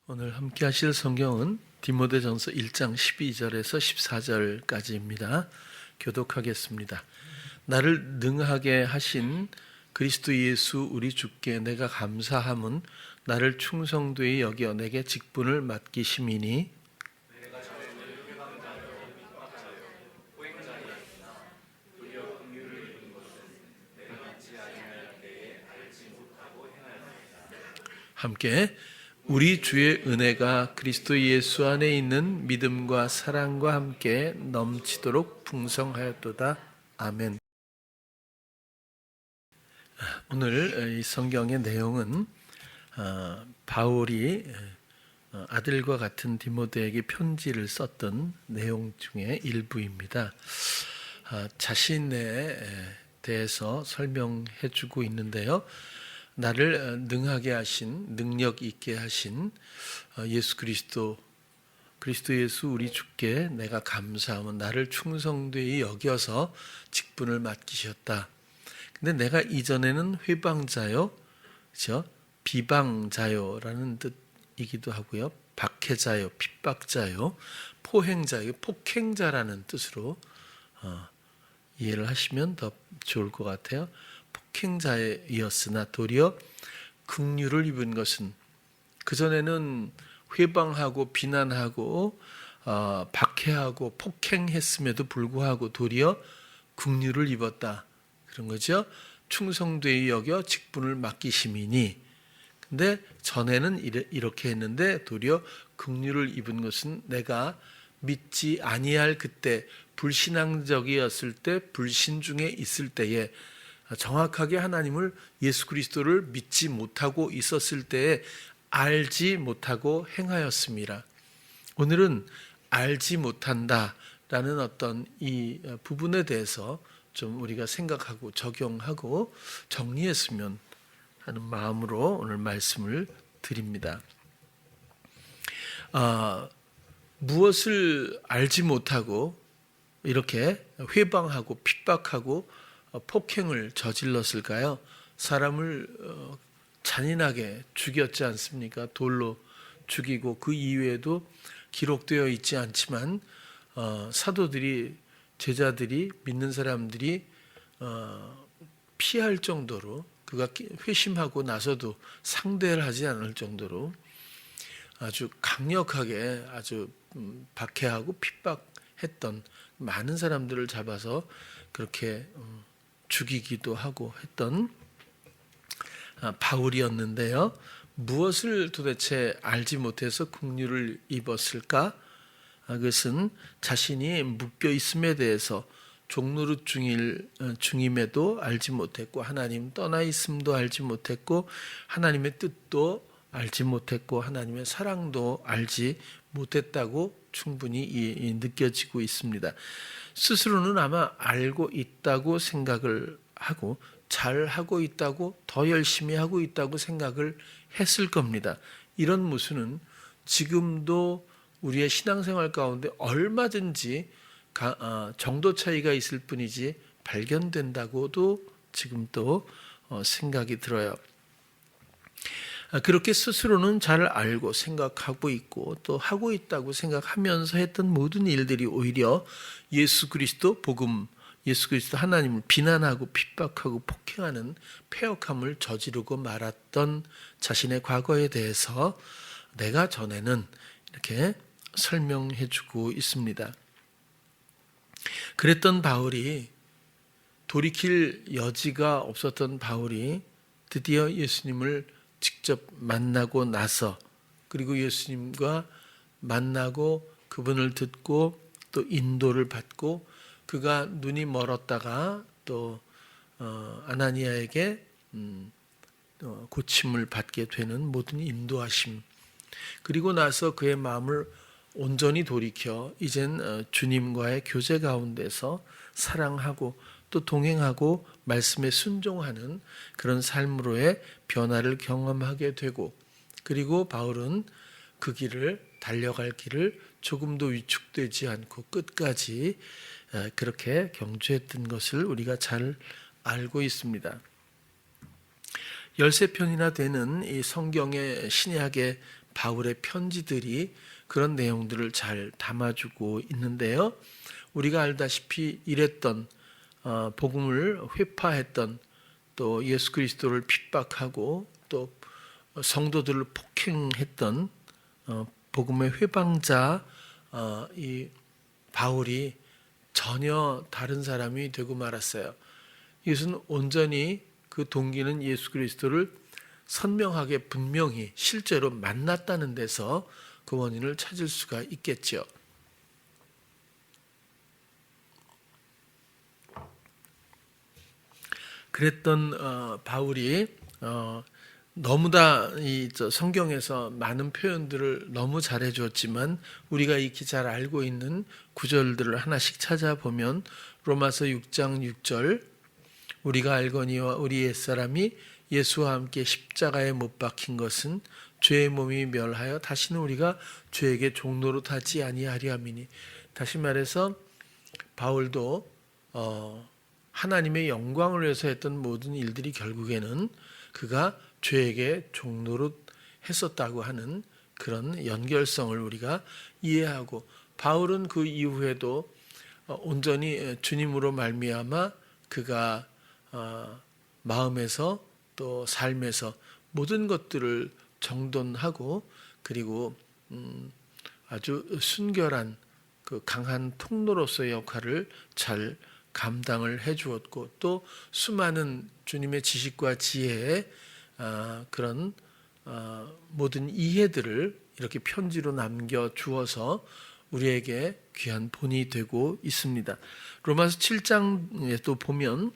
오늘 함께 하실 성경은 디모데전서 1장 12절에서 14절까지입니다. 교독하겠습니다. 나를 능하게 하신 그리스도 예수 우리 주께 내가 감사함은 나를 충성되이 여겨 내게 직분을 맡기심이니 함께 우리 주의 은혜가 그리스도 예수 안에 있는 믿음과 사랑과 함께 넘치도록 풍성하였도다. 아멘. 오늘 이 성경의 내용은 바울이 아들과 같은 디모데에게 편지를 썼던 내용 중에 일부입니다. 자신에 대해서 설명해 주고 있는데요. 나를 능하게 하신, 능력 있게 하신 예수 그리스도 예수 우리 주께 내가 감사하면 나를 충성되이 여겨서 직분을 맡기셨다. 근데 내가 이전에는 회방자요, 그렇죠? 비방자요라는 뜻이기도 하고요. 박해자요, 핍박자요, 포행자요, 폭행자라는 뜻으로 이해를 하시면 더 좋을 것 같아요. 폭행자였으나 도리어 긍휼을 입은 것은 그전에는 회방하고 비난하고 박해하고 폭행했음에도 불구하고 도리어 긍휼을 입었다. 그런 거죠. 충성되이 여겨 직분을 맡기심이니. 근데 전에는 이렇게 했는데 도리어 긍휼을 입은 것은 내가 믿지 아니할 그때 불신앙적이었을 때 불신 중에 있을 때에 정확하게 하나님을 예수 그리스도를 믿지 못하고 있었을 때에 알지 못하고 행하였습니다. 오늘은 알지 못한다라는 어떤 이 부분에 대해서 좀 우리가 생각하고 적용하고 정리했으면 하는 마음으로 오늘 말씀을 드립니다. 무엇을 알지 못하고 이렇게 회방하고 핍박하고 폭행을 저질렀을까요? 사람을 잔인하게 죽였지 않습니까? 돌로 죽이고 그 이외에도 기록되어 있지 않지만 사도들이, 제자들이, 믿는 사람들이 피할 정도로, 그가 회심하고 나서도 상대를 하지 않을 정도로 아주 강력하게 아주 박해하고 핍박했던 많은 사람들을 잡아서 그렇게 죽이기도 하고 했던 바울이었는데요. 무엇을 도대체 알지 못해서 긍휼을 입었을까? 그것은 자신이 묶여 있음에 대해서 종노릇 중임에도 알지 못했고, 하나님 떠나 있음도 알지 못했고, 하나님의 뜻도 알지 못했고, 하나님의 사랑도 알지 못했다고 충분히 느껴지고 있습니다. 스스로는 아마 알고 있다고 생각을 하고 잘 하고 있다고, 더 열심히 하고 있다고 생각을 했을 겁니다. 이런 모습은 지금도 우리의 신앙생활 가운데 얼마든지 정도 차이가 있을 뿐이지 발견된다고도 지금도 생각이 들어요. 그렇게 스스로는 잘 알고 생각하고 있고 또 하고 있다고 생각하면서 했던 모든 일들이 오히려 예수 그리스도 복음, 예수 그리스도 하나님을 비난하고 핍박하고 폭행하는 패역함을 저지르고 말았던 자신의 과거에 대해서 내가 전에는 이렇게 설명해 주고 있습니다. 그랬던 바울이, 돌이킬 여지가 없었던 바울이 드디어 예수님을 직접 만나고 나서, 그리고 예수님과 만나고 그분을 듣고 또 인도를 받고, 그가 눈이 멀었다가 또 아나니아에게 고침을 받게 되는 모든 인도하심, 그리고 나서 그의 마음을 온전히 돌이켜 이젠 주님과의 교제 가운데서 사랑하고 또 동행하고 말씀에 순종하는 그런 삶으로의 변화를 경험하게 되고, 그리고 바울은 그 길을, 달려갈 길을 조금도 위축되지 않고 끝까지 그렇게 경주했던 것을 우리가 잘 알고 있습니다. 13편이나 되는 이 성경의 신약의 바울의 편지들이 그런 내용들을 잘 담아주고 있는데요. 우리가 알다시피 이랬던 복음을 회파했던, 또 예수 그리스도를 핍박하고 또 성도들을 폭행했던 복음의 회방자 이 바울이 전혀 다른 사람이 되고 말았어요. 이것은 온전히 그 동기는 예수 그리스도를 선명하게 분명히 실제로 만났다는 데서 그 원인을 찾을 수가 있겠죠. 그랬던 바울이 너무나 이 성경에서 많은 표현들을 너무 잘해 주었지만 우리가 익히 잘 알고 있는 구절들을 하나씩 찾아보면 로마서 6장 6절, 우리가 알거니와 우리 옛사람이 예수와 함께 십자가에 못 박힌 것은 죄의 몸이 멸하여 다시는 우리가 죄에게 종노릇 하지 아니하리 함이니. 다시 말해서 바울도 하나님의 영광을 위해서 했던 모든 일들이 결국에는 그가 죄에게 종노릇 했었다고 하는 그런 연결성을 우리가 이해하고, 바울은 그 이후에도 온전히 주님으로 말미암아 그가 마음에서 또 삶에서 모든 것들을 정돈하고, 그리고 아주 순결한 그 강한 통로로서의 역할을 잘 감당을 해 주었고, 또 수많은 주님의 지식과 지혜의 그런 모든 이해들을 이렇게 편지로 남겨 주어서 우리에게 귀한 본이 되고 있습니다. 로마서 7장에 또 보면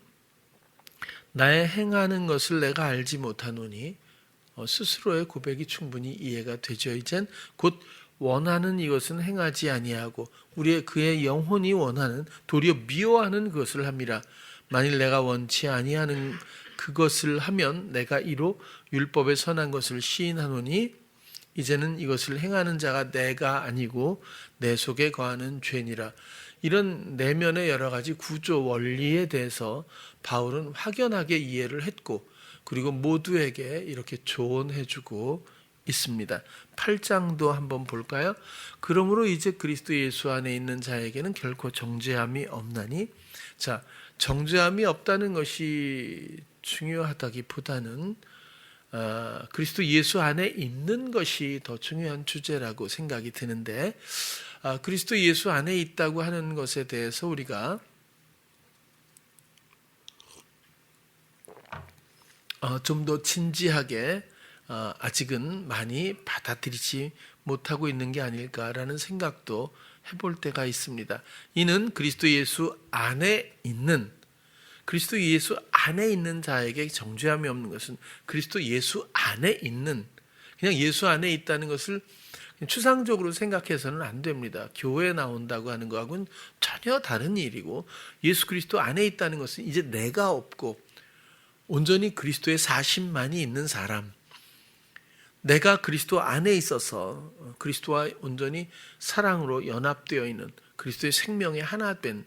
나의 행하는 것을 내가 알지 못하노니, 스스로의 고백이 충분히 이해가 되죠. 이젠 곧 원하는 이것은 행하지 아니하고 우리의 그의 영혼이 원하는, 도리어 미워하는 그것을 함이라. 만일 내가 원치 아니하는 그것을 하면 내가 이로 율법에 선한 것을 시인하노니, 이제는 이것을 행하는 자가 내가 아니고 내 속에 거하는 죄니라. 이런 내면의 여러 가지 구조 원리에 대해서 바울은 확연하게 이해를 했고, 그리고 모두에게 이렇게 조언해주고 있습니다. 8장도 한번 볼까요? 그러므로 이제 그리스도 예수 안에 있는 자에게는 결코 정죄함이 없나니. 자, 정죄함이 없다는 것이 중요하다기보다는 그리스도 예수 안에 있는 것이 더 중요한 주제라고 생각이 드는데, 그리스도 예수 안에 있다고 하는 것에 대해서 우리가 좀 더 진지하게 아직은 많이 받아들이지 못하고 있는 게 아닐까라는 생각도 해볼 때가 있습니다. 이는 그리스도 예수 안에 있는, 그리스도 예수 안에 있는 자에게 정죄함이 없는 것은 그리스도 예수 안에 있는, 그냥 예수 안에 있다는 것을 추상적으로 생각해서는 안 됩니다. 교회에 나온다고 하는 것하고는 전혀 다른 일이고, 예수 그리스도 안에 있다는 것은 이제 내가 없고 온전히 그리스도의 사심만이 있는 사람, 내가 그리스도 안에 있어서 그리스도와 온전히 사랑으로 연합되어 있는, 그리스도의 생명의 하나 된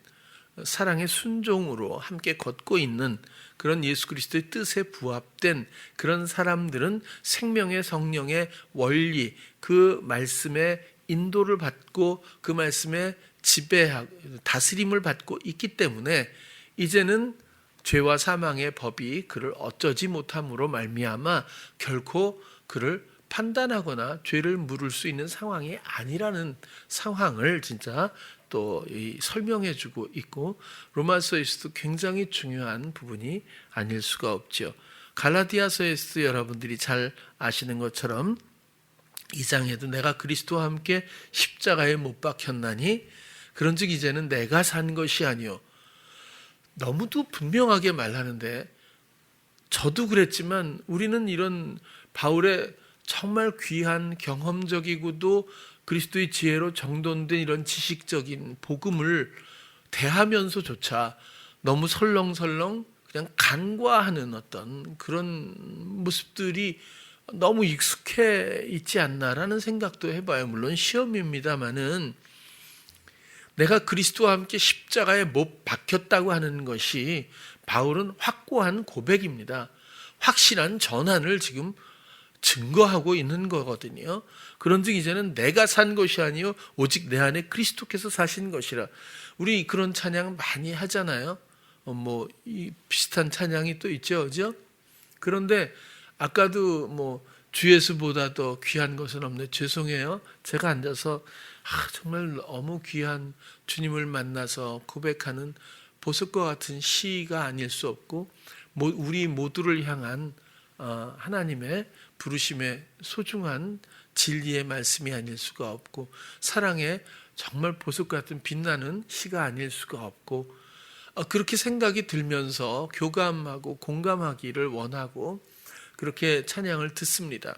사랑의 순종으로 함께 걷고 있는 그런 예수 그리스도의 뜻에 부합된 그런 사람들은 생명의 성령의 원리, 그 말씀의 인도를 받고 그 말씀의 지배하고 다스림을 받고 있기 때문에 이제는 죄와 사망의 법이 그를 어쩌지 못함으로 말미암아 결코 그를 판단하거나 죄를 물을 수 있는 상황이 아니라는 상황을 진짜 또 설명해 주고 있고, 로마서에서도 굉장히 중요한 부분이 아닐 수가 없죠. 갈라디아서에서도 여러분들이 잘 아시는 것처럼 2장에도 내가 그리스도와 함께 십자가에 못 박혔나니 그런즉 이제는 내가 산 것이 아니요. 너무도 분명하게 말하는데, 저도 그랬지만 우리는 이런 바울의 정말 귀한 경험적이고도 그리스도의 지혜로 정돈된 이런 지식적인 복음을 대하면서조차 너무 설렁설렁 그냥 간과하는 어떤 그런 모습들이 너무 익숙해 있지 않나라는 생각도 해봐요. 물론 시험입니다마는 내가 그리스도와 함께 십자가에 못 박혔다고 하는 것이 바울은 확고한 고백입니다. 확실한 전환을 지금 증거하고 있는 거거든요. 그런즉 이제는 내가 산 것이 아니요 오직 내 안에 그리스도께서 사신 것이라. 우리 그런 찬양 많이 하잖아요. 이 비슷한 찬양이 또 있죠, 그죠? 그런데 아까도 주 예수보다 더 귀한 것은 없네. 죄송해요. 제가 앉아서 정말 너무 귀한 주님을 만나서 고백하는 보석과 같은 시가 아닐 수 없고, 우리 모두를 향한 하나님의 부르심의 소중한 진리의 말씀이 아닐 수가 없고, 사랑의 정말 보석 같은 빛나는 시가 아닐 수가 없고, 그렇게 생각이 들면서 교감하고 공감하기를 원하고 그렇게 찬양을 듣습니다.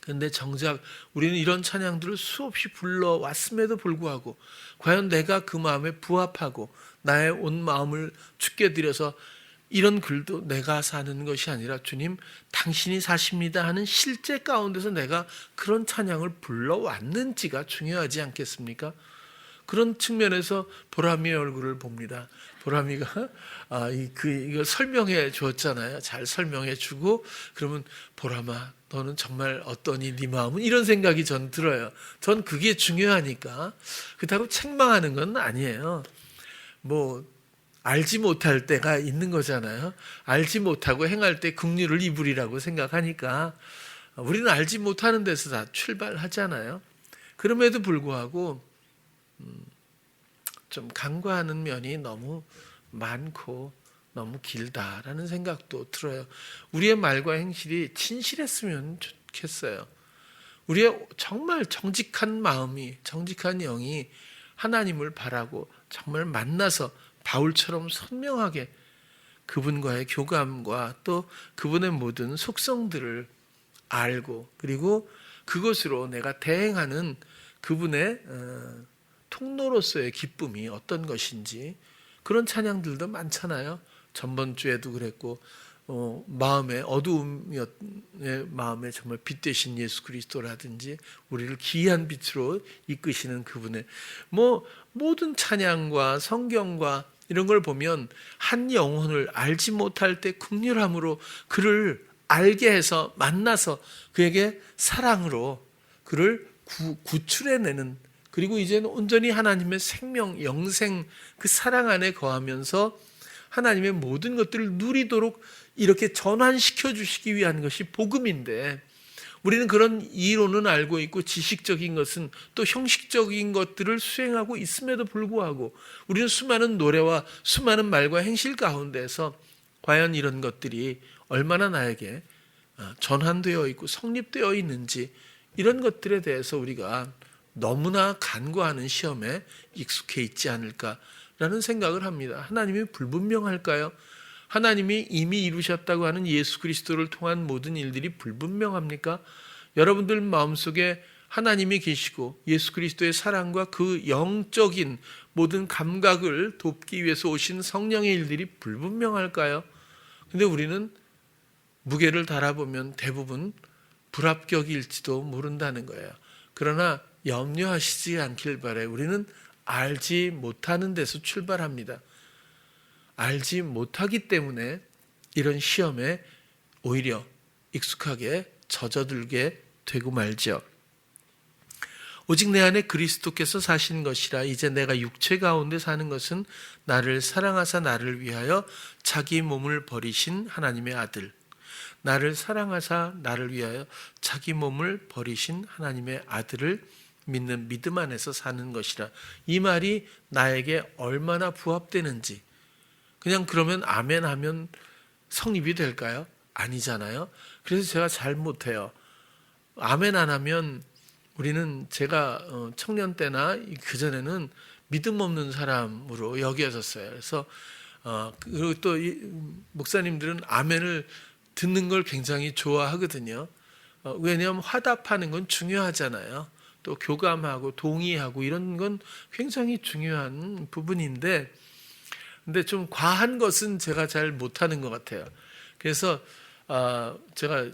그런데 정작 우리는 이런 찬양들을 수없이 불러왔음에도 불구하고 과연 내가 그 마음에 부합하고 나의 온 마음을 주께 드려서 이런 글도 내가 사는 것이 아니라 주님 당신이 사십니다 하는 실제 가운데서 내가 그런 찬양을 불러왔는지가 중요하지 않겠습니까? 그런 측면에서 보람이의 얼굴을 봅니다. 보람이가 이걸 설명해 주었잖아요. 잘 설명해 주고 그러면 보람아 너는 정말 어떠니 네 마음은 이런 생각이 전 들어요. 전 그게 중요하니까. 그렇다고 책망하는 건 아니에요. 알지 못할 때가 있는 거잖아요. 알지 못하고 행할 때 긍휼을 입으리라고 생각하니까 우리는 알지 못하는 데서 다 출발하잖아요. 그럼에도 불구하고 좀 간과하는 면이 너무 많고 너무 길다라는 생각도 들어요. 우리의 말과 행실이 진실했으면 좋겠어요. 우리의 정말 정직한 마음이, 정직한 영이 하나님을 바라고 정말 만나서 바울처럼 선명하게 그분과의 교감과 또 그분의 모든 속성들을 알고 그리고 그것으로 내가 대행하는 그분의 통로로서의 기쁨이 어떤 것인지, 그런 찬양들도 많잖아요. 전번 주에도 그랬고 마음의 어두움의 마음에 정말 빛 되신 예수 그리스도라든지 우리를 기이한 빛으로 이끄시는 그분의 모든 찬양과 성경과 이런 걸 보면 한 영혼을 알지 못할 때 긍휼함으로 그를 알게 해서 만나서 그에게 사랑으로 그를 구출해내는, 그리고 이제는 온전히 하나님의 생명, 영생 그 사랑 안에 거하면서 하나님의 모든 것들을 누리도록 이렇게 전환시켜 주시기 위한 것이 복음인데, 우리는 그런 이론은 알고 있고 지식적인 것은 또 형식적인 것들을 수행하고 있음에도 불구하고 우리는 수많은 노래와 수많은 말과 행실 가운데서 과연 이런 것들이 얼마나 나에게 전환되어 있고 성립되어 있는지, 이런 것들에 대해서 우리가 너무나 간과하는 시험에 익숙해 있지 않을까라는 생각을 합니다. 하나님이 불분명할까요? 하나님이 이미 이루셨다고 하는 예수 그리스도를 통한 모든 일들이 불분명합니까? 여러분들 마음속에 하나님이 계시고 예수 그리스도의 사랑과 그 영적인 모든 감각을 돕기 위해서 오신 성령의 일들이 불분명할까요? 근데 우리는 무게를 달아보면 대부분 불합격일지도 모른다는 거예요. 그러나 염려하시지 않길 바라요. 우리는 알지 못하는 데서 출발합니다. 알지 못하기 때문에 이런 시험에 오히려 익숙하게 젖어들게 되고 말죠. 오직 내 안에 그리스도께서 사신 것이라. 이제 내가 육체 가운데 사는 것은 나를 사랑하사 나를 위하여 자기 몸을 버리신 하나님의 아들, 나를 사랑하사 나를 위하여 자기 몸을 버리신 하나님의 아들을 믿는 믿음 안에서 사는 것이라. 이 말이 나에게 얼마나 부합되는지, 그냥 그러면 아멘 하면 성립이 될까요? 아니잖아요. 그래서 제가 잘 못해요. 아멘 안 하면 우리는, 제가 청년 때나 그전에는 믿음 없는 사람으로 여겨졌어요. 그래서 그리고 또 목사님들은 아멘을 듣는 걸 굉장히 좋아하거든요. 왜냐하면 화답하는 건 중요하잖아요. 또 교감하고 동의하고 이런 건 굉장히 중요한 부분인데, 근데 좀 과한 것은 제가 잘 못하는 것 같아요. 그래서 제가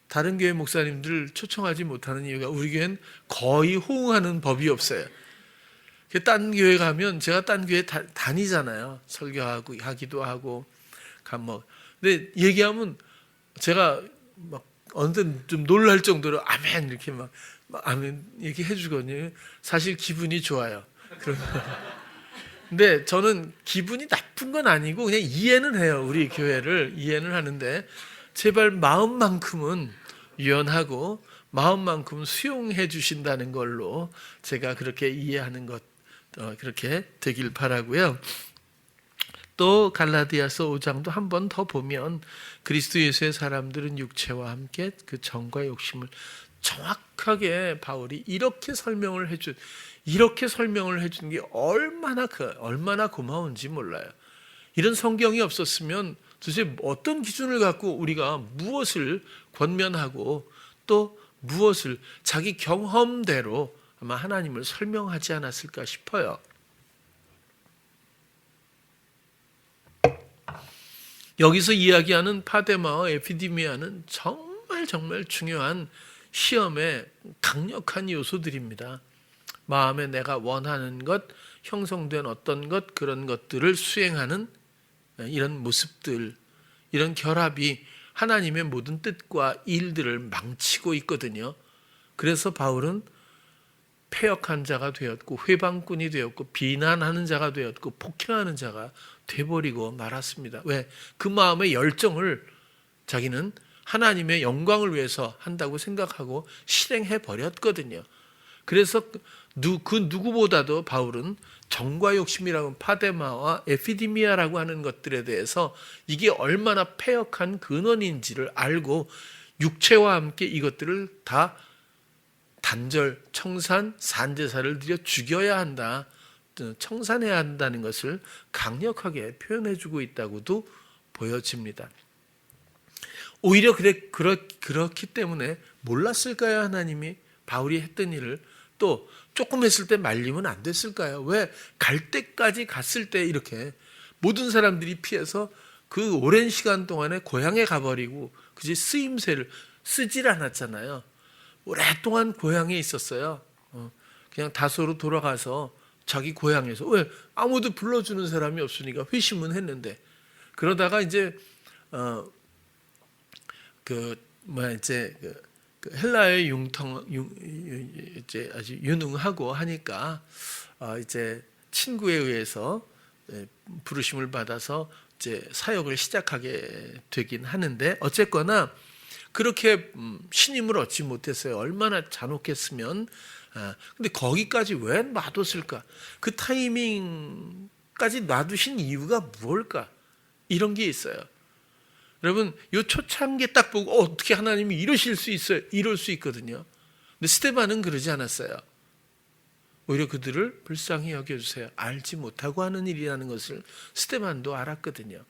다른 교회 목사님들을 초청하지 못하는 이유가, 우리 교회는 거의 호응하는 법이 없어요. 딴 교회 가면 제가 딴 교회 다니잖아요. 설교하고 하기도 하고 근데 얘기하면 제가 막 어느 때좀 놀랄 정도로 아멘 이렇게 막 아멘 얘기해 주거든요. 사실 기분이 좋아요. 근데 저는 기분이 나쁜 건 아니고 그냥 이해는 해요. 우리 교회를 이해는 하는데 제발 마음만큼은 유연하고 마음만큼 수용해 주신다는 걸로 제가 그렇게 이해하는 것 그렇게 되길 바라고요. 또 갈라디아서 5장도 한 번 더 보면 그리스도 예수의 사람들은 육체와 함께 그 정과 욕심을 정확하게 바울이 이렇게 설명을 해준 게 얼마나 고마운지 몰라요. 이런 성경이 없었으면 도대체 어떤 기준을 갖고 우리가 무엇을 권면하고 또 무엇을 자기 경험대로 아마 하나님을 설명하지 않았을까 싶어요. 여기서 이야기하는 파데마와 에피디미아는 정말 중요한 시험의 강력한 요소들입니다. 마음에 내가 원하는 것, 형성된 어떤 것, 그런 것들을 수행하는 이런 모습들, 이런 결합이 하나님의 모든 뜻과 일들을 망치고 있거든요. 그래서 바울은 패역한 자가 되었고 회방꾼이 되었고 비난하는 자가 되었고 폭행하는 자가 돼버리고 말았습니다. 왜? 그 마음의 열정을 자기는 하나님의 영광을 위해서 한다고 생각하고 실행해 버렸거든요. 그래서 그 누구보다도 바울은 정과 욕심이라고 파데마와 에피디미아라고 하는 것들에 대해서 이게 얼마나 패역한 근원인지를 알고 육체와 함께 이것들을 다 단절, 청산, 산제사를 드려 죽여야 한다, 청산해야 한다는 것을 강력하게 표현해주고 있다고도 보여집니다. 오히려 그렇기 때문에 몰랐을까요? 하나님이 바울이 했던 일을 또 조금 했을 때 말리면 안 됐을까요? 왜 갈 때까지 갔을 때 이렇게 모든 사람들이 피해서 그 오랜 시간 동안에 고향에 가버리고 그지 쓰임새를 쓰질 않았잖아요. 오랫동안 고향에 있었어요. 그냥 다소로 돌아가서 자기 고향에서 왜 아무도 불러주는 사람이 없으니까 회심은 했는데 그러다가 이제 그 헬라의 이제 아주 유능하고 하니까 이제 친구에 의해서 부르심을 받아서 이제 사역을 시작하게 되긴 하는데 어쨌거나 그렇게 신임을 얻지 못했어요. 얼마나 잔혹했으면. 근데 거기까지 왜 놔뒀을까? 그 타이밍까지 놔두신 이유가 무엇일까? 이런 게 있어요. 여러분, 이 초창기에 딱 보고 어떻게 하나님이 이러실 수 있어요? 이럴 수 있거든요. 근데 스데반은 그러지 않았어요. 오히려 그들을 불쌍히 여겨주세요. 알지 못하고 하는 일이라는 것을 스데반도 알았거든요.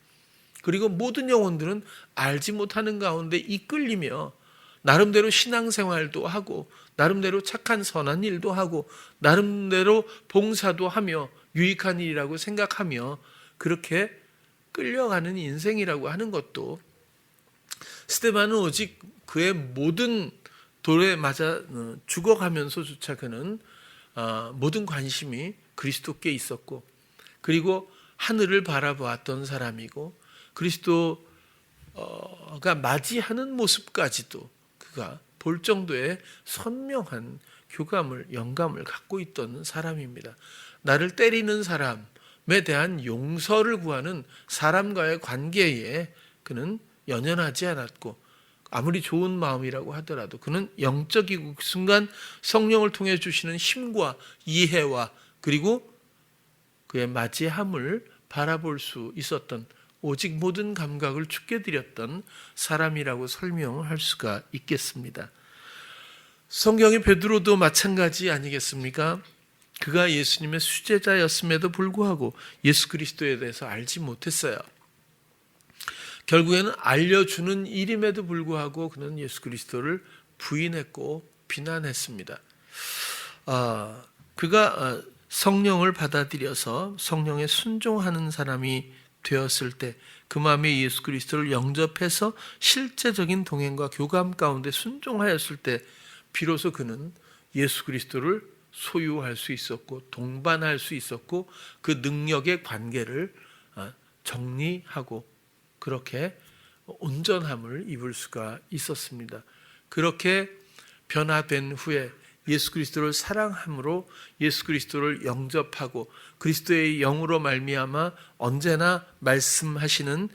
그리고 모든 영혼들은 알지 못하는 가운데 이끌리며 나름대로 신앙생활도 하고 나름대로 착한 선한 일도 하고 나름대로 봉사도 하며 유익한 일이라고 생각하며 그렇게 끌려가는 인생이라고 하는 것도 스데반은 오직 그의 모든 돌에 맞아 죽어가면서조차 그는 모든 관심이 그리스도께 있었고 그리고 하늘을 바라보았던 사람이고 그리스도가 맞이하는 모습까지도 그가 볼 정도의 선명한 영감을 갖고 있던 사람입니다. 나를 때리는 사람에 대한 용서를 구하는 사람과의 관계에 그는 연연하지 않았고 아무리 좋은 마음이라고 하더라도 그는 영적이고 그 순간 성령을 통해 주시는 힘과 이해와 그리고 그의 맞이함을 바라볼 수 있었던 오직 모든 감각을 주께 드렸던 사람이라고 설명할 수가 있겠습니다. 성경의 베드로도 마찬가지 아니겠습니까? 그가 예수님의 수제자였음에도 불구하고 예수 그리스도에 대해서 알지 못했어요. 결국에는 알려주는 일임에도 불구하고 그는 예수 그리스도를 부인했고 비난했습니다. 그가 성령을 받아들여서 성령에 순종하는 사람이 되었을 때 그 마음에 예수 그리스도를 영접해서 실제적인 동행과 교감 가운데 순종하였을 때 비로소 그는 예수 그리스도를 소유할 수 있었고 동반할 수 있었고 그 능력의 관계를 정리하고 그렇게 온전함을 입을 수가 있었습니다. 그렇게 변화된 후에 예수 그리스도를 사랑함으로 예수 그리스도를 영접하고 그리스도의 영으로 말미암아 언제나 말씀하시는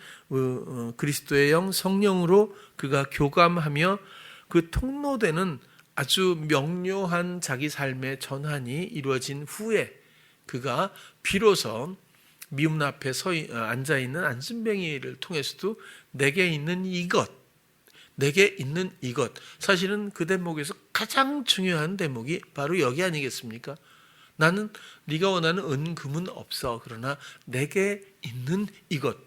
그리스도의 영 성령으로 그가 교감하며 그 통로되는 아주 명료한 자기 삶의 전환이 이루어진 후에 그가 비로소 미움 앞에 앉아있는 안진뱅이를 통해서도 내게 있는 이것, 사실은 그 대목에서 가장 중요한 대목이 바로 여기 아니겠습니까? 나는 네가 원하는 은금은 없어. 그러나 내게 있는 이것.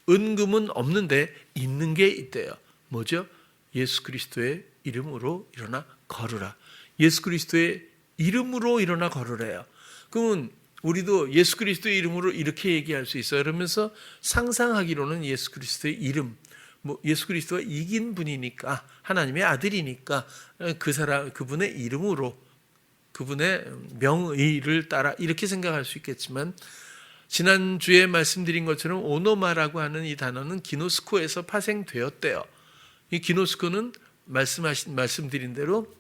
은금은 없는데 있는 게 있대요. 뭐죠? 예수 그리스도의 이름으로 일어나 걸으라. 예수 그리스도의 이름으로 일어나 걸으래요. 그러면 우리도 예수 그리스도의 이름으로 이렇게 얘기할 수 있어요. 그러면서 상상하기로는 예수 그리스도의 이름, 예수 그리스도가 이긴 분이니까 하나님의 아들이니까 그분의 이름으로 그분의 명의를 따라 이렇게 생각할 수 있겠지만 지난주에 말씀드린 것처럼 오노마라고 하는 이 단어는 기노스코에서 파생되었대요. 이 기노스코는 말씀드린 대로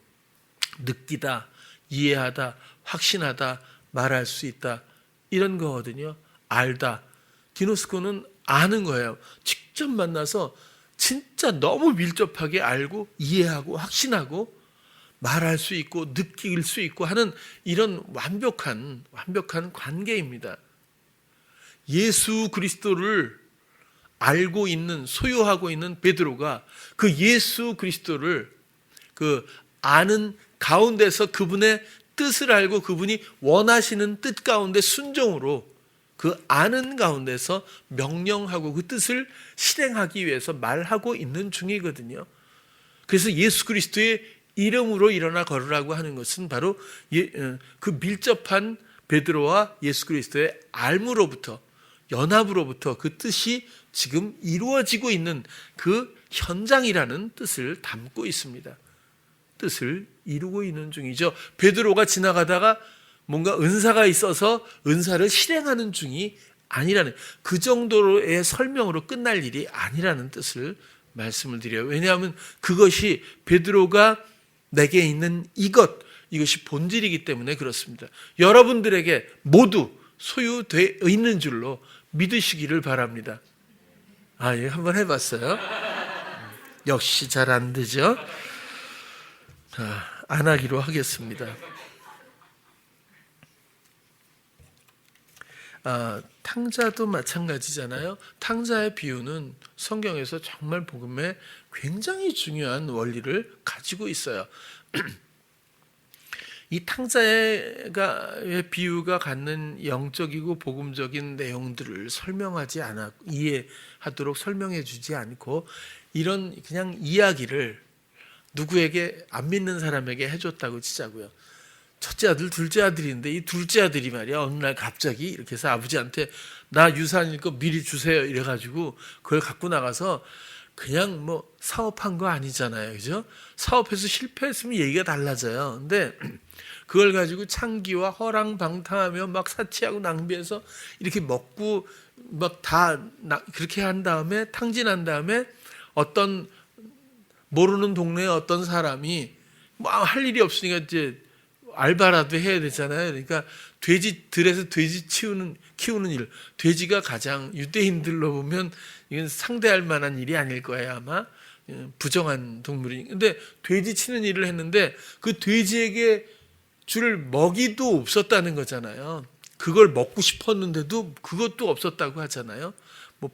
느끼다, 이해하다, 확신하다, 말할 수 있다 이런 거거든요. 알다. 기노스코는 아는 거예요. 직접 만나서 진짜 너무 밀접하게 알고 이해하고 확신하고 말할 수 있고 느낄 수 있고 하는 이런 완벽한 관계입니다. 예수 그리스도를 알고 있는 소유하고 있는 베드로가 그 예수 그리스도를 그 아는 가운데서 그분의 뜻을 알고 그분이 원하시는 뜻 가운데 순종으로 그 아는 가운데서 명령하고 그 뜻을 실행하기 위해서 말하고 있는 중이거든요. 그래서 예수 그리스도의 이름으로 일어나 걸으라고 하는 것은 바로 그 밀접한 베드로와 예수 그리스도의 알므로부터 연합으로부터 그 뜻이 지금 이루어지고 있는 그 현장이라는 뜻을 담고 있습니다. 뜻을 이루고 있는 중이죠. 베드로가 지나가다가 뭔가 은사가 있어서 은사를 실행하는 중이 아니라는 그정도의 설명으로 끝날 일이 아니라는 뜻을 말씀을 드려요. 왜냐하면 그것이 베드로가 내게 있는 이것이 본질이기 때문에 그렇습니다. 여러분들에게 모두 소유되어 있는 줄로 믿으시기를 바랍니다. 예, 한번 해봤어요. 역시 잘 안 되죠? 안 하기로 하겠습니다. 탕자도 마찬가지잖아요. 탕자의 비유는 성경에서 정말 복음에 굉장히 중요한 원리를 가지고 있어요. 이 탕자의 비유가 갖는 영적이고 복음적인 내용들을 설명하지 않아 이해하도록 설명해 주지 않고 이런 그냥 이야기를 누구에게 안 믿는 사람에게 해줬다고 치자고요. 첫째 아들, 둘째 아들인데 이 둘째 아들이 말이야 어느 날 갑자기 이렇게 해서 아버지한테 나 유산일 거 미리 주세요 이래가지고 그걸 갖고 나가서 그냥 사업한 거 아니잖아요, 그죠? 사업해서 실패했으면 얘기가 달라져요. 근데 그걸 가지고 창기와 허랑방탕하며 막 사치하고 낭비해서 이렇게 먹고 막 다 그렇게 한 다음에 탕진한 다음에 어떤 모르는 동네에 어떤 사람이 할 일이 없으니까 이제 알바라도 해야 되잖아요. 그러니까 들에서 돼지 키우는 일, 돼지가 가장 유대인들로 보면 이건 상대할 만한 일이 아닐 거예요, 아마. 부정한 동물이니까. 근데 돼지 치는 일을 했는데 그 돼지에게 줄 먹이도 없었다는 거잖아요. 그걸 먹고 싶었는데도 그것도 없었다고 하잖아요.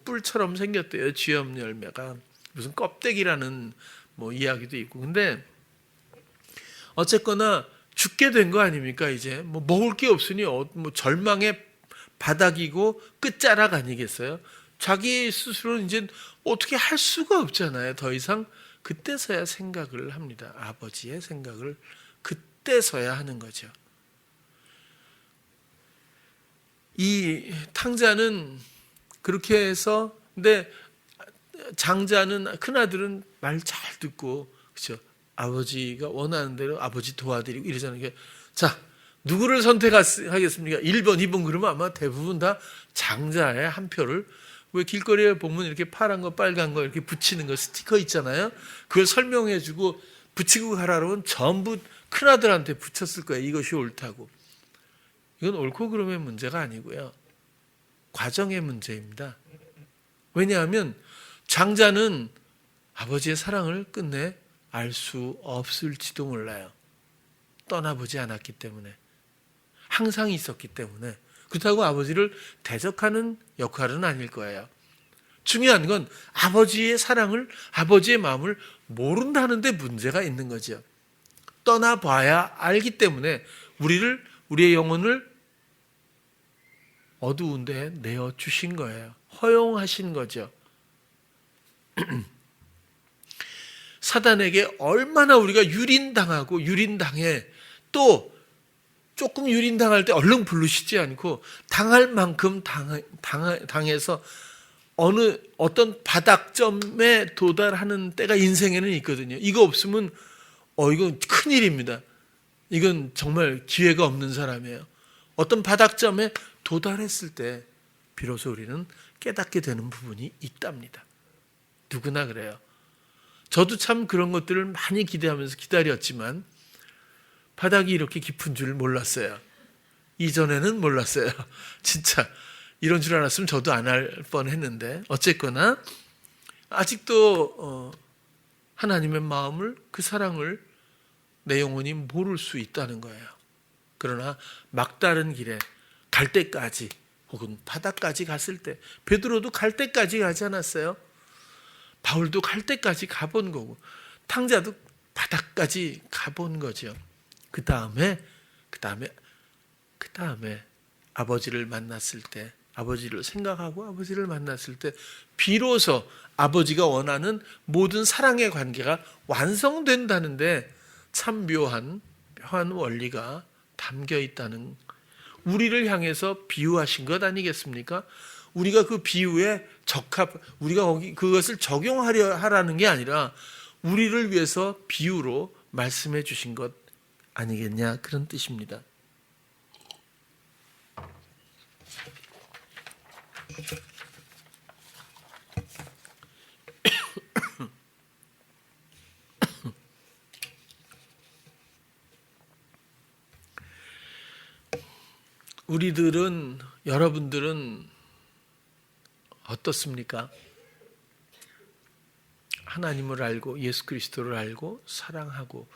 뿔처럼 생겼대요, 쥐염 열매가. 무슨 껍데기라는 이야기도 있고. 근데 어쨌거나 죽게 된 거 아닙니까? 이제 먹을 게 없으니 절망의 바닥이고 끝자락 아니겠어요? 자기 스스로는 이제 어떻게 할 수가 없잖아요. 더 이상. 그때서야 생각을 합니다. 아버지의 생각을 그때서야 하는 거죠. 이 탕자는 그렇게 해서, 근데 장자는, 큰아들은 말 잘 듣고, 그렇죠? 아버지가 원하는 대로 아버지 도와드리고 이러잖아요. 자, 누구를 선택하겠습니까? 1번, 2번 그러면 아마 대부분 다 장자의 한 표를, 왜 길거리에 보면 이렇게 파란 거, 빨간 거 이렇게 붙이는 거 스티커 있잖아요. 그걸 설명해주고 붙이고 가라면 전부 큰아들한테 붙였을 거예요. 이것이 옳다고. 이건 옳고 그름의 문제가 아니고요. 과정의 문제입니다. 왜냐하면 장자는 아버지의 사랑을 끝내 알 수 없을지도 몰라요. 떠나보지 않았기 때문에. 항상 있었기 때문에. 그렇다고 아버지를 대적하는 역할은 아닐 거예요. 중요한 건 아버지의 사랑을, 아버지의 마음을 모른다는 데 문제가 있는 거죠. 떠나봐야 알기 때문에 우리의 영혼을 어두운 데 내어주신 거예요. 허용하신 거죠. 사단에게 얼마나 우리가 유린당하고 유린당해, 또 조금 유린당할 때 얼른 부르시지 않고 당할 만큼 당해서 어떤 바닥점에 도달하는 때가 인생에는 있거든요. 이거 없으면 이건 큰일입니다. 이건 정말 기회가 없는 사람이에요. 어떤 바닥점에 도달했을 때 비로소 우리는 깨닫게 되는 부분이 있답니다. 누구나 그래요. 저도 참 그런 것들을 많이 기대하면서 기다렸지만 바닥이 이렇게 깊은 줄 몰랐어요. 이전에는 몰랐어요. 진짜 이런 줄 알았으면 저도 안 할 뻔했는데 어쨌거나 아직도 하나님의 마음을, 그 사랑을 내 영혼이 모를 수 있다는 거예요. 그러나 막다른 길에 갈 때까지, 혹은 바닥까지 갔을 때, 베드로도 갈 때까지 가지 않았어요. 바울도 갈 때까지 가본 거고, 탕자도 바닥까지 가본 거죠. 그 다음에 아버지를 만났을 때, 아버지를 생각하고 아버지를 만났을 때 비로소 아버지가 원하는 모든 사랑의 관계가 완성된다는데 참 묘한 원리가 담겨 있다는, 우리를 향해서 비유하신 것 아니겠습니까? 우리가 그 비유에 우리가 그것을 적용하라는 게 아니라 우리를 위해서 비유로 말씀해 주신 것 아니겠냐, 그런 뜻입니다. 여러분들은 어떻습니까? 하나님을 알고 예수 그리스도를 알고 사랑하고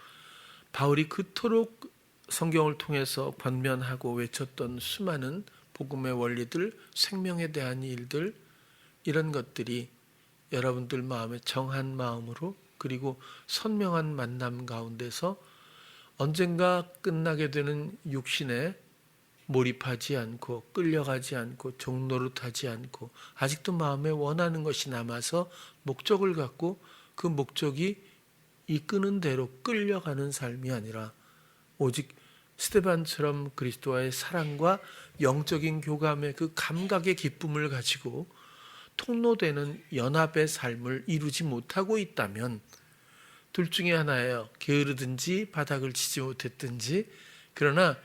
바울이 그토록 성경을 통해서 권면하고 외쳤던 수많은 복음의 원리들, 생명에 대한 일들, 이런 것들이 여러분들 마음에 정한 마음으로, 그리고 선명한 만남 가운데서 언젠가 끝나게 되는 육신에 몰입하지 않고 끌려가지 않고 종노릇하지 않고 아직도 마음에 원하는 것이 남아서 목적을 갖고 그 목적이 이끄는 대로 끌려가는 삶이 아니라 오직 스데반처럼 그리스도와의 사랑과 영적인 교감의 그 감각의 기쁨을 가지고 통로되는 연합의 삶을 이루지 못하고 있다면 둘 중에 하나예요. 게으르든지 바닥을 치지 못했든지. 그러나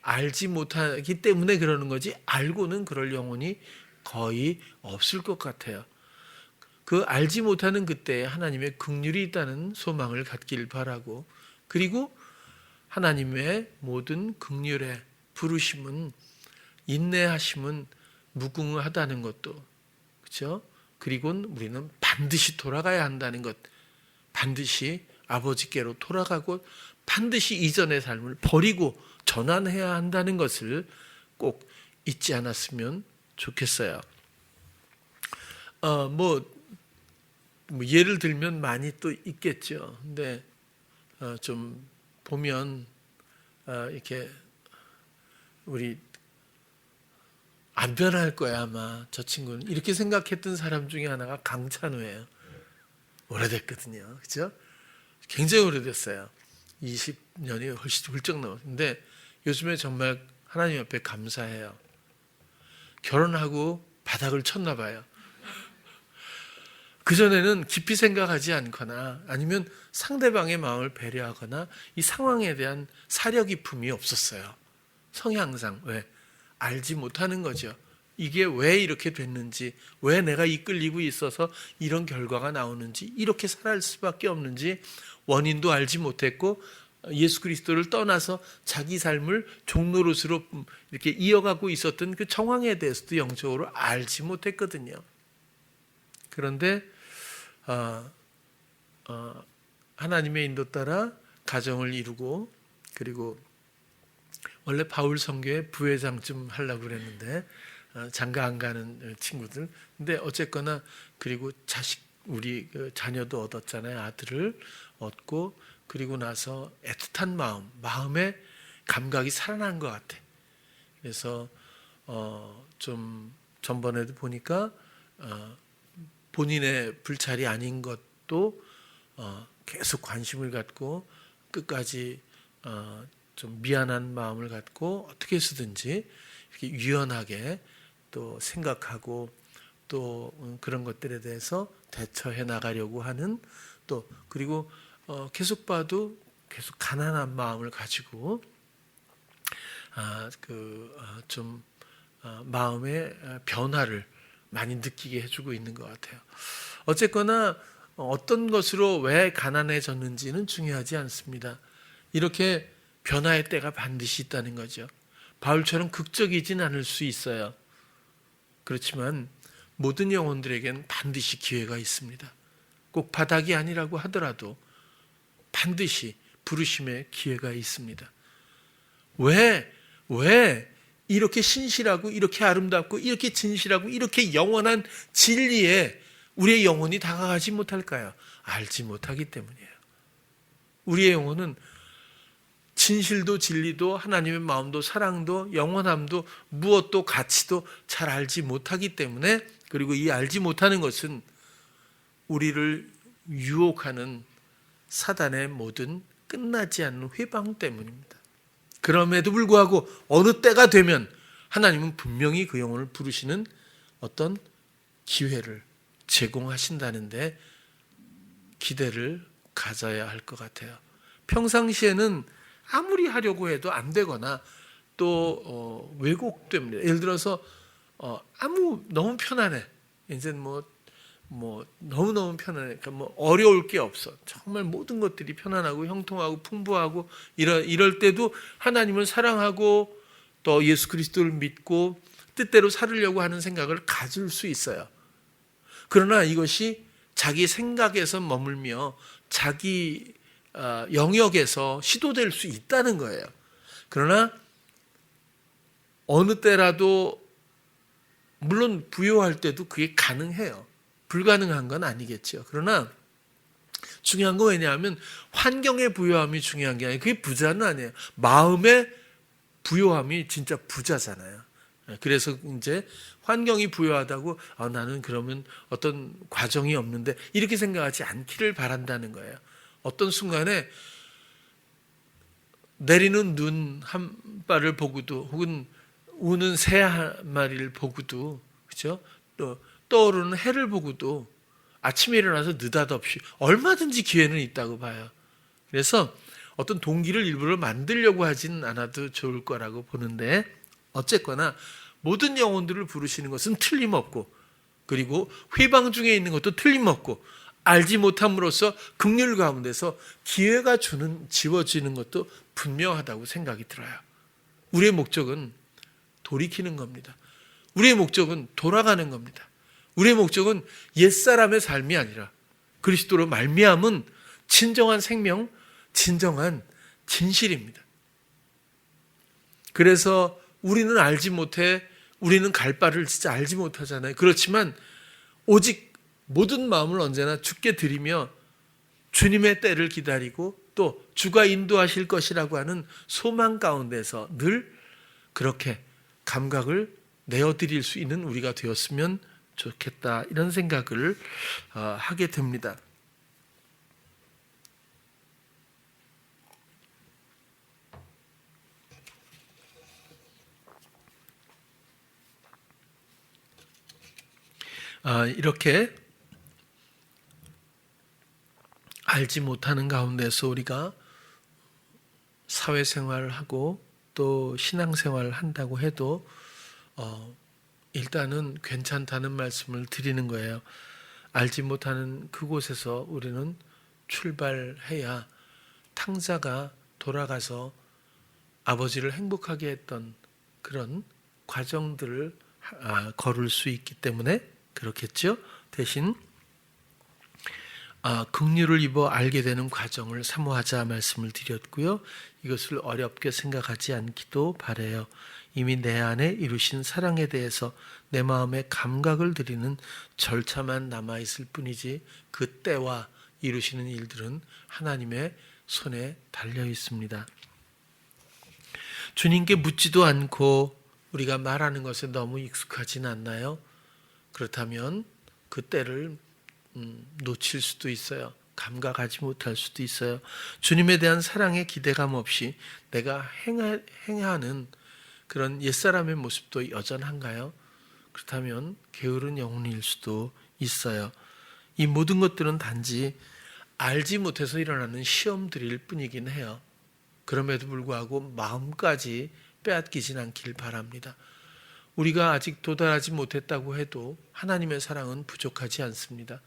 알지 못하기 때문에 그러는 거지, 알고는 그럴 영혼이 거의 없을 것 같아요. 그 알지 못하는 그때에 하나님의 긍휼이 있다는 소망을 갖길 바라고, 그리고 하나님의 모든 긍휼의 부르심은, 인내하심은 무궁하다는 것도, 그렇죠? 그리고 우리는 반드시 돌아가야 한다는 것, 반드시 아버지께로 돌아가고 반드시 이전의 삶을 버리고 전환해야 한다는 것을 꼭 잊지 않았으면 좋겠어요. 뭐 예를 들면 많이 또 있겠죠. 근데 좀 보면 이렇게 우리 안 변할 거야 아마 저 친구는, 이렇게 생각했던 사람 중에 하나가 강찬우예요. 오래됐거든요. 그렇죠? 굉장히 오래됐어요. 20년이 훨씬 훌쩍 넘었는데 요즘에 정말 하나님 앞에 감사해요. 결혼하고 바닥을 쳤나 봐요. 그전에는 깊이 생각하지 않거나 아니면 상대방의 마음을 배려하거나 이 상황에 대한 사려 깊음이 없었어요. 성향상. 왜? 알지 못하는 거죠. 이게 왜 이렇게 됐는지, 왜 내가 이끌리고 있어서 이런 결과가 나오는지, 이렇게 살아갈 수밖에 없는지 원인도 알지 못했고, 예수 그리스도를 떠나서 자기 삶을 종노릇으로 이렇게 이어가고 있었던 그 정황에 대해서도 영적으로 알지 못했거든요. 그런데 하나님의 인도 따라 가정을 이루고, 그리고 원래 바울 선교회 부회장쯤 하려고 그랬는데 장가 안 가는 친구들. 근데 어쨌거나 그리고 우리 자녀도 얻었잖아요. 아들을 얻고, 그리고 나서 애틋한 마음의 감각이 살아난 것 같아. 그래서 좀 전번에도 보니까 본인의 불찰이 아닌 것도 계속 관심을 갖고 끝까지 좀 미안한 마음을 갖고 어떻게 해서든지 이렇게 유연하게 또 생각하고 또 그런 것들에 대해서 대처해 나가려고 하는, 또 그리고 계속 봐도 계속 가난한 마음을 가지고 좀 마음의 변화를 많이 느끼게 해주고 있는 것 같아요. 어쨌거나 어떤 것으로 왜 가난해졌는지는 중요하지 않습니다. 이렇게 변화의 때가 반드시 있다는 거죠. 바울처럼 극적이진 않을 수 있어요. 그렇지만 모든 영혼들에게는 반드시 기회가 있습니다. 꼭 바닥이 아니라고 하더라도 반드시 부르심의 기회가 있습니다. 왜 이렇게 신실하고 이렇게 아름답고 이렇게 진실하고 이렇게 영원한 진리에 우리의 영혼이 다가가지 못할까요? 알지 못하기 때문이에요. 우리의 영혼은 진실도 진리도 하나님의 마음도 사랑도 영원함도 무엇도 가치도 잘 알지 못하기 때문에, 그리고 이 알지 못하는 것은 우리를 유혹하는 사단의 모든 끝나지 않는 회방 때문입니다. 그럼에도 불구하고 어느 때가 되면 하나님은 분명히 그 영혼을 부르시는 어떤 기회를 제공하신다는데 기대를 가져야 할 것 같아요. 평상시에는 아무리 하려고 해도 안 되거나 또 왜곡됩니다. 예를 들어서 너무 편안해. 이제 뭐 너무너무 편안해. 그러니까 어려울 게 없어. 정말 모든 것들이 편안하고 형통하고 풍부하고 이럴 때도 하나님을 사랑하고 또 예수 그리스도를 믿고 뜻대로 살으려고 하는 생각을 가질 수 있어요. 그러나 이것이 자기 생각에서 머물며 자기 영역에서 시도될 수 있다는 거예요. 그러나 어느 때라도 물론 부요할 때도 그게 가능해요. 불가능한 건 아니겠죠. 그러나 중요한 건 왜냐하면 환경의 부요함이 중요한 게 아니에요. 그게 부자는 아니에요. 마음의 부요함이 진짜 부자잖아요. 그래서 이제 환경이 부요하다고 나는 그러면 어떤 과정이 없는데 이렇게 생각하지 않기를 바란다는 거예요. 어떤 순간에 내리는 눈 한 발을 보고도 혹은 우는 새 한 마리를 보고도, 그렇죠? 또 떠오르는 해를 보고도 아침에 일어나서 느닷없이 얼마든지 기회는 있다고 봐요. 그래서 어떤 동기를 일부러 만들려고 하진 않아도 좋을 거라고 보는데, 어쨌거나 모든 영혼들을 부르시는 것은 틀림없고, 그리고 회방 중에 있는 것도 틀림없고, 알지 못함으로써 긍휼 가운데서 기회가 지워지는 것도 분명하다고 생각이 들어요. 우리의 목적은 돌이키는 겁니다. 우리의 목적은 돌아가는 겁니다. 우리의 목적은 옛사람의 삶이 아니라 그리스도로 말미암은 진정한 생명, 진정한 진실입니다. 그래서 우리는 알지 못해, 우리는 갈 바를 진짜 알지 못하잖아요. 그렇지만 오직 모든 마음을 언제나 주께 드리며 주님의 때를 기다리고 또 주가 인도하실 것이라고 하는 소망 가운데서 늘 그렇게 감각을 내어드릴 수 있는 우리가 되었으면 좋겠다, 이런 생각을 하게 됩니다. 이렇게 알지 못하는 가운데서 우리가 사회생활을 하고 또 신앙생활을 한다고 해도 일단은 괜찮다는 말씀을 드리는 거예요. 알지 못하는 그곳에서 우리는 출발해야 탕자가 돌아가서 아버지를 행복하게 했던 그런 과정들을 걸을 수 있기 때문에 그렇겠죠. 대신 긍휼을 입어 알게 되는 과정을 사모하자 말씀을 드렸고요. 이것을 어렵게 생각하지 않기도 바라요. 이미 내 안에 이루신 사랑에 대해서 내 마음에 감각을 드리는 절차만 남아있을 뿐이지 그 때와 이루시는 일들은 하나님의 손에 달려 있습니다. 주님께 묻지도 않고 우리가 말하는 것에 너무 익숙하진 않나요? 그렇다면 그 때를 놓칠 수도 있어요. 감각하지 못할 수도 있어요. 주님에 대한 사랑의 기대감 없이 내가 행하는 그런 옛사람의 모습도 여전한가요? 그렇다면 게으른 영혼일 수도 있어요. 이 모든 것들은 단지 알지 못해서 일어나는 시험들일 뿐이긴 해요. 그럼에도 불구하고 마음까지 빼앗기진 않길 바랍니다. 우리가 아직 도달하지 못했다고 해도 하나님의 사랑은 부족하지 않습니다.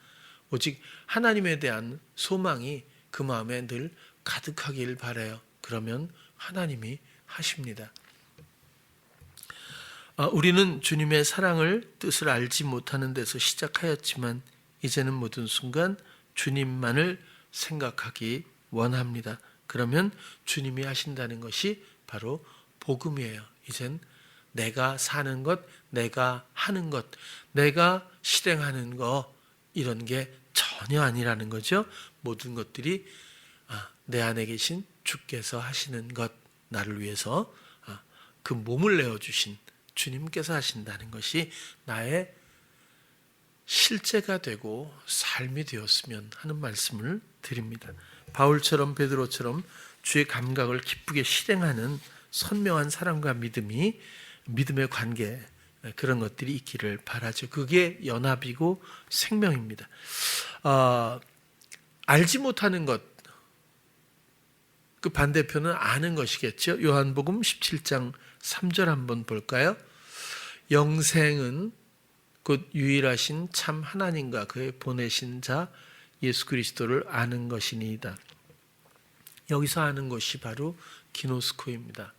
오직 하나님에 대한 소망이 그 마음에 늘 가득하길 바라요. 그러면 하나님이 하십니다. 우리는 주님의 사랑을 뜻을 알지 못하는 데서 시작하였지만 이제는 모든 순간 주님만을 생각하기 원합니다. 그러면 주님이 하신다는 것이 바로 복음이에요. 이젠 내가 사는 것, 내가 하는 것, 내가 실행하는 것 이런 게 전혀 아니라는 거죠. 모든 것들이 내 안에 계신 주께서 하시는 것, 나를 위해서 그 몸을 내어주신 주님께서 하신다는 것이 나의 실제가 되고 삶이 되었으면 하는 말씀을 드립니다. 바울처럼 베드로처럼 주의 감각을 기쁘게 실행하는 선명한 사랑과 믿음의 관계, 그런 것들이 있기를 바라죠. 그게 연합이고 생명입니다. 알지 못하는 것, 그 반대표는 아는 것이겠죠. 요한복음 17장 3절 한번 볼까요? 영생은 곧 유일하신 참 하나님과 그의 보내신 자 예수 그리스도를 아는 것이니이다. 여기서 아는 것이 바로 기노스코입니다.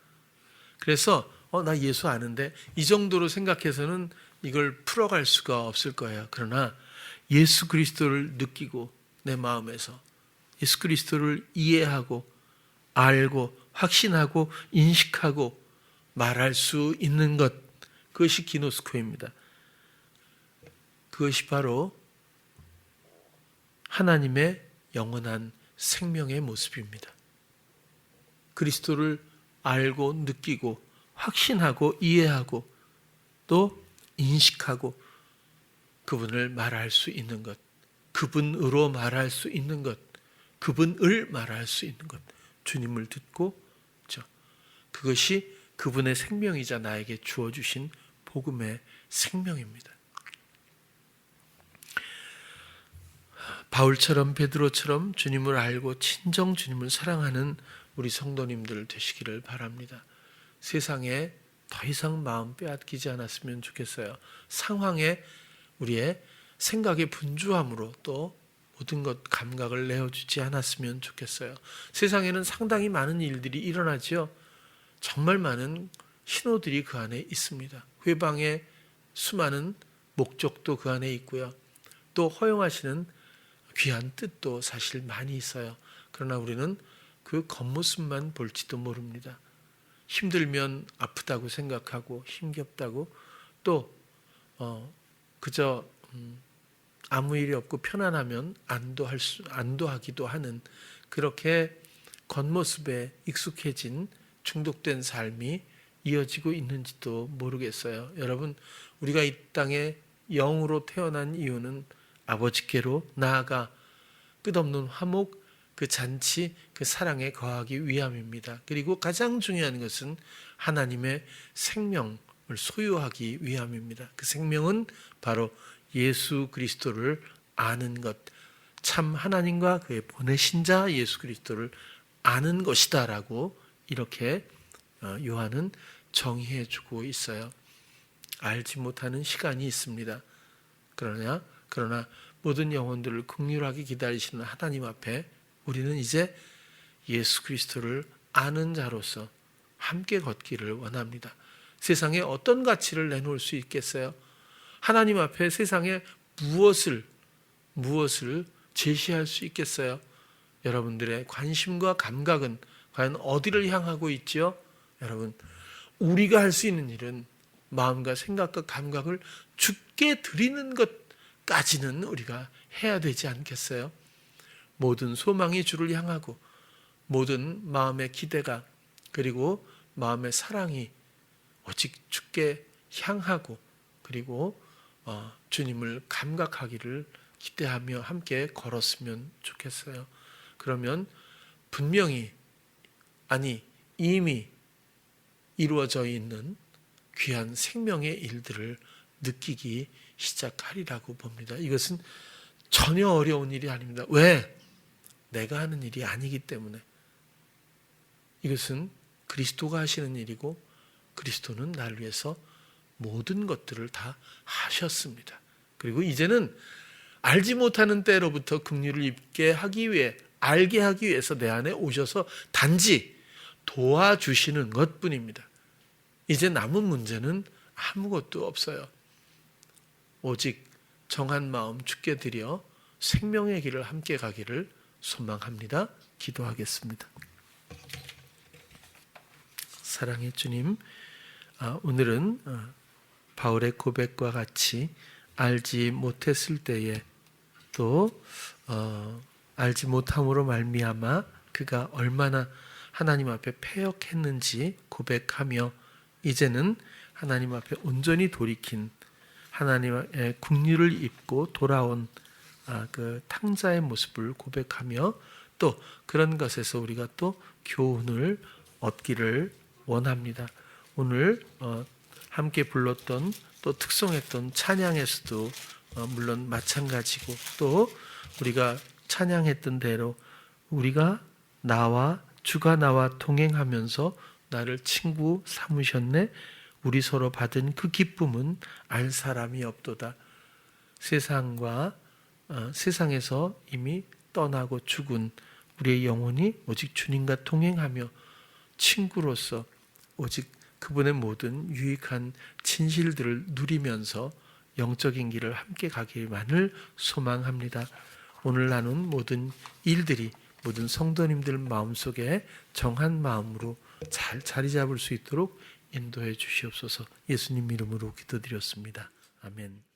그래서 나 예수 아는데 이 정도로 생각해서는 이걸 풀어갈 수가 없을 거예요. 그러나 예수 그리스도를 느끼고 내 마음에서 예수 그리스도를 이해하고 알고 확신하고 인식하고 말할 수 있는 것, 그것이 기노스코입니다. 그것이 바로 하나님의 영원한 생명의 모습입니다. 그리스도를 알고 느끼고 확신하고 이해하고 또 인식하고 그분을 말할 수 있는 것, 그분으로 말할 수 있는 것, 그분을 말할 수 있는 것, 주님을 듣고 그것이 그분의 생명이자 나에게 주어주신 복음의 생명입니다. 바울처럼 베드로처럼 주님을 알고 친정 주님을 사랑하는 우리 성도님들 되시기를 바랍니다. 세상에 더 이상 마음 빼앗기지 않았으면 좋겠어요. 상황에 우리의 생각의 분주함으로 또 모든 것 감각을 내어주지 않았으면 좋겠어요. 세상에는 상당히 많은 일들이 일어나죠. 정말 많은 신호들이 그 안에 있습니다. 회방의 수많은 목적도 그 안에 있고요. 또 허용하시는 귀한 뜻도 사실 많이 있어요. 그러나 우리는 그 겉모습만 볼지도 모릅니다. 힘들면 아프다고 생각하고 힘겹다고 또 그저 아무 일이 없고 편안하면 안도하기도 하는 그렇게 겉모습에 익숙해진 중독된 삶이 이어지고 있는지도 모르겠어요. 여러분, 우리가 이 땅에 영으로 태어난 이유는 아버지께로 나아가 끝없는 화목, 그 잔치, 그 사랑에 거하기 위함입니다. 그리고 가장 중요한 것은 하나님의 생명을 소유하기 위함입니다. 그 생명은 바로 예수 그리스도를 아는 것, 참 하나님과 그의 보내신 자 예수 그리스도를 아는 것이다라고 이렇게 요한은 정의해 주고 있어요. 알지 못하는 시간이 있습니다. 그러나 모든 영혼들을 긍휼하게 기다리시는 하나님 앞에 우리는 이제 예수 그리스도를 아는 자로서 함께 걷기를 원합니다. 세상에 어떤 가치를 내놓을 수 있겠어요? 하나님 앞에 세상에 무엇을 제시할 수 있겠어요? 여러분들의 관심과 감각은 과연 어디를 향하고 있지요? 여러분, 우리가 할 수 있는 일은 마음과 생각과 감각을 주께 드리는 것까지는 우리가 해야 되지 않겠어요? 모든 소망이 주를 향하고 모든 마음의 기대가 그리고 마음의 사랑이 오직 주께 향하고 그리고 주님을 감각하기를 기대하며 함께 걸었으면 좋겠어요. 그러면 분명히 이미 이루어져 있는 귀한 생명의 일들을 느끼기 시작하리라고 봅니다. 이것은 전혀 어려운 일이 아닙니다. 왜? 내가 하는 일이 아니기 때문에. 이것은 그리스도가 하시는 일이고 그리스도는 나를 위해서 모든 것들을 다 하셨습니다. 그리고 이제는 알지 못하는 때로부터 긍휼을 알게 하기 위해서 내 안에 오셔서 단지 도와주시는 것뿐입니다. 이제 남은 문제는 아무것도 없어요. 오직 정한 마음 주께 드려 생명의 길을 함께 가기를 소망합니다. 기도하겠습니다. 사랑의 주님, 오늘은 바울의 고백과 같이 알지 못했을 때에 또 알지 못함으로 말미암아 그가 얼마나 하나님 앞에 패역했는지 고백하며 이제는 하나님 앞에 온전히 돌이킨 하나님의 긍휼을 입고 돌아온 그 탕자의 모습을 고백하며 또 그런 것에서 우리가 또 교훈을 얻기를 원합니다. 오늘 함께 불렀던 또 특송했던 찬양에서도 물론 마찬가지고 또 우리가 찬양했던 대로 우리가 주가 나와 동행하면서 나를 친구 삼으셨네. 우리 서로 받은 그 기쁨은 알 사람이 없도다. 세상에서 이미 떠나고 죽은 우리의 영혼이 오직 주님과 동행하며 친구로서 오직 그분의 모든 유익한 진실들을 누리면서 영적인 길을 함께 가기만을 소망합니다. 오늘 나눈 모든 일들이 모든 성도님들 마음속에 정한 마음으로 잘 자리 잡을 수 있도록 인도해 주시옵소서. 예수님 이름으로 기도드렸습니다. 아멘.